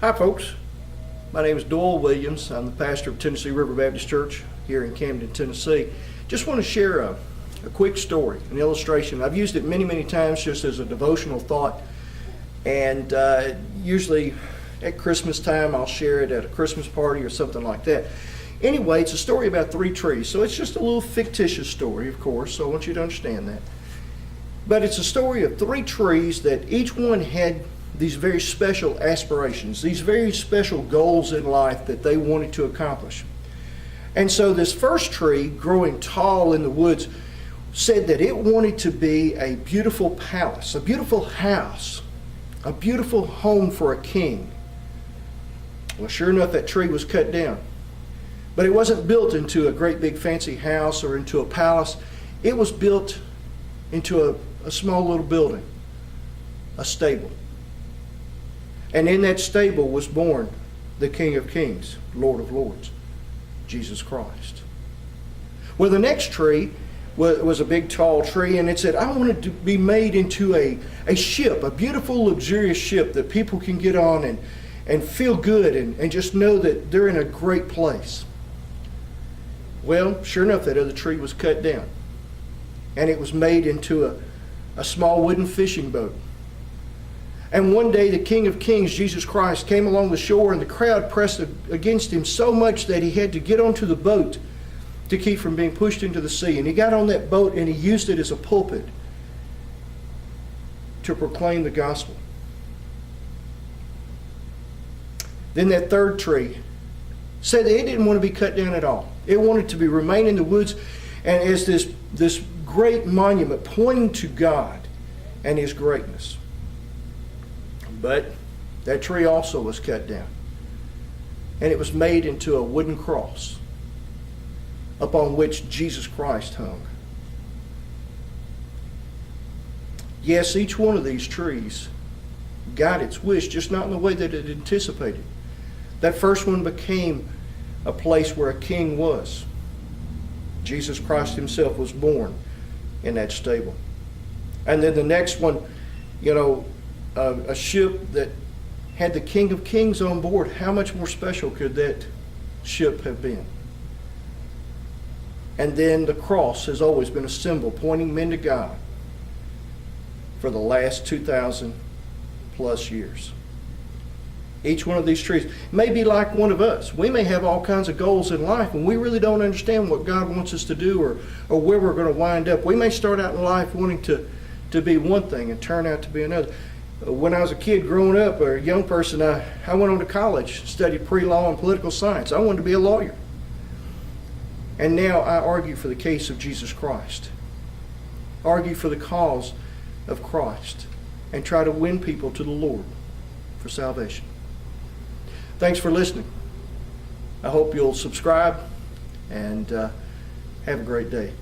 Hi folks, my name is Doyle Williams. I'm the pastor of Tennessee River Baptist Church here in Camden, Tennessee. Just want to share a quick story, an illustration. I've used it many times just as a devotional thought, and usually at Christmas time I'll share it at a Christmas party or something like that. Anyway, it's a story about 3 trees, so it's just a little fictitious story, of course, so I want you to understand that. But it's a story of 3 trees that each one had these very special aspirations, these very special goals in life that they wanted to accomplish. And so this first tree, growing tall in the woods, said that it wanted to be a beautiful palace, a beautiful house, a beautiful home for a king. Well, sure enough, that tree was cut down. But it wasn't built into a great big fancy house or into a palace. It was built into a small little building, a stable. And in that stable was born the King of Kings, Lord of Lords, Jesus Christ. Well, the next tree was a big tall tree, and it said, I want it to be made into a ship, a beautiful luxurious ship that people can get on and feel good and just know that they're in a great place. Well, sure enough, that other tree was cut down, and it was made into a small wooden fishing boat. And one day the King of Kings, Jesus Christ, came along the shore, and the crowd pressed against him so much that he had to get onto the boat to keep from being pushed into the sea. And he got on that boat and he used it as a pulpit to proclaim the gospel. Then that third tree said that it didn't want to be cut down at all. It wanted to remain in the woods and as this great monument pointing to God and His greatness. But that tree also was cut down, and it was made into a wooden cross upon which Jesus Christ hung. Yes, each one of these trees got its wish, just not in the way that it anticipated. That first one became a place where a king was. Jesus Christ Himself was born in that stable. And then the next one, a ship that had the King of Kings on board. How much more special could that ship have been? And then the cross has always been a symbol pointing men to God for the last 2,000 plus years. Each one of these trees may be like one of us. We may have all kinds of goals in life, and we really don't understand what God wants us to do or where we're going to wind up. We may start out in life wanting to be one thing and turn out to be another. When I was a kid growing up, or a young person, I went on to college, studied pre-law and political science. I wanted to be a lawyer. And now I argue for the case of Jesus Christ. Argue for the cause of Christ. And try to win people to the Lord for salvation. Thanks for listening. I hope you'll subscribe and have a great day.